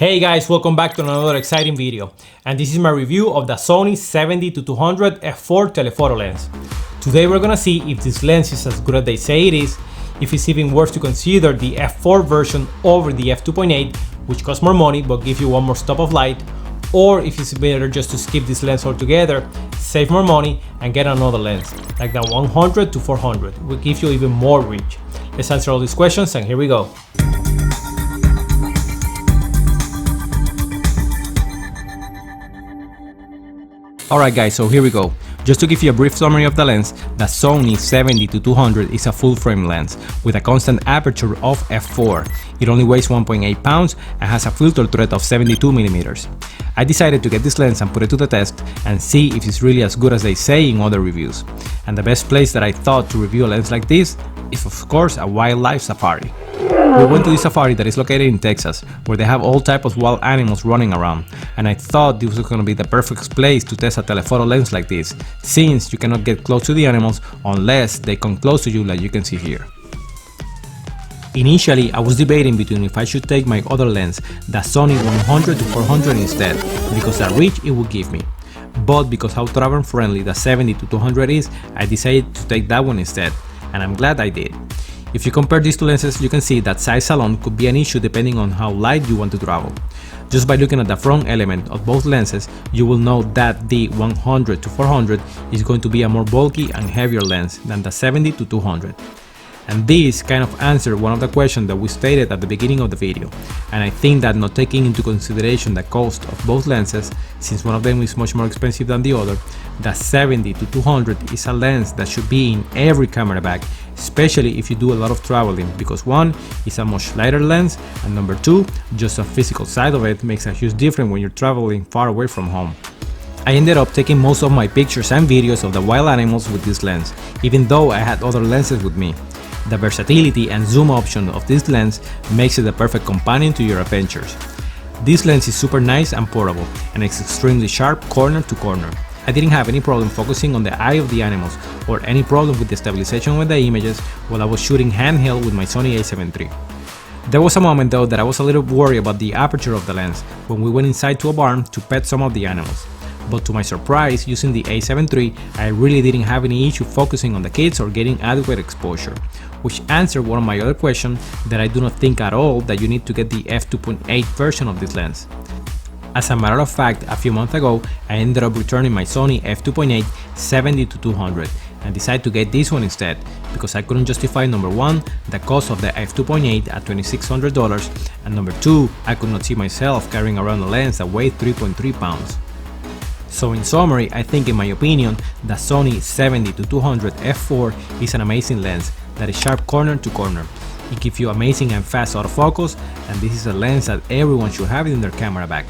Hey guys, welcome back to another exciting video, and this is my review of the Sony A7iii f4 telephoto lens. Today we're gonna see if this lens is as good as they say it is, if it's even worth to consider the f4 version over the f2.8, which costs more money but gives you one more stop of light, or if it's better just to skip this lens altogether, save more money and get another lens, like the 100 to 400, will give you even more reach. Let's answer all these questions and here we go. Alright guys, so here we go. Just to give you a brief summary of the lens, the Sony A7iii is a full frame lens with a constant aperture of f4. It only weighs 1.8 pounds and has a filter thread of 72mm. I decided to get this lens and put it to the test and see if it's really as good as they say in other reviews. And the best place that I thought to review a lens like this is of course a wildlife safari. We went to this safari that is located in Texas, where they have all types of wild animals running around, and I thought this was going to be the perfect place to test a telephoto lens like this, since you cannot get close to the animals unless they come close to you like you can see here. Initially, I was debating between if I should take my other lens, the Sony 100 to 400 instead, because the reach it would give me. But because how travel friendly the A7iii to 200 is, I decided to take that one instead, and I'm glad I did. If you compare these two lenses, you can see that size alone could be an issue depending on how light you want to travel. Just by looking at the front element of both lenses, you will know that the 100 to 400 is going to be a more bulky and heavier lens than the A7iii to 200. And this kind of answered one of the questions that we stated at the beginning of the video, and I think that not taking into consideration the cost of both lenses, since one of them is much more expensive than the other, the A7iii to 200 is a lens that should be in every camera bag, especially if you do a lot of traveling, because one, it's a much lighter lens, and number two, just the physical side of it makes a huge difference when you're traveling far away from home. I ended up taking most of my pictures and videos of the wild animals with this lens, even though I had other lenses with me. The versatility and zoom option of this lens makes it the perfect companion to your adventures. This lens is super nice and portable, and it's extremely sharp corner to corner. I didn't have any problem focusing on the eye of the animals or any problem with the stabilization of the images while I was shooting handheld with my Sony A7 III. There was a moment though that I was a little worried about the aperture of the lens when we went inside to a barn to pet some of the animals. But to my surprise, using the A7 III, I really didn't have any issue focusing on the kids or getting adequate exposure, which answered one of my other questions that I do not think at all that you need to get the f2.8 version of this lens. As a matter of fact, a few months ago, I ended up returning my Sony f2.8 A7iii to 200 and decided to get this one instead, because I couldn't justify number one, the cost of the f2.8 at $2,600, and number two, I could not see myself carrying around a lens that weighed 3.3 pounds. So in summary, I think in my opinion, the Sony A7iii to 200 f4 is an amazing lens that is sharp corner to corner. It gives you amazing and fast autofocus, and this is a lens that everyone should have in their camera bag.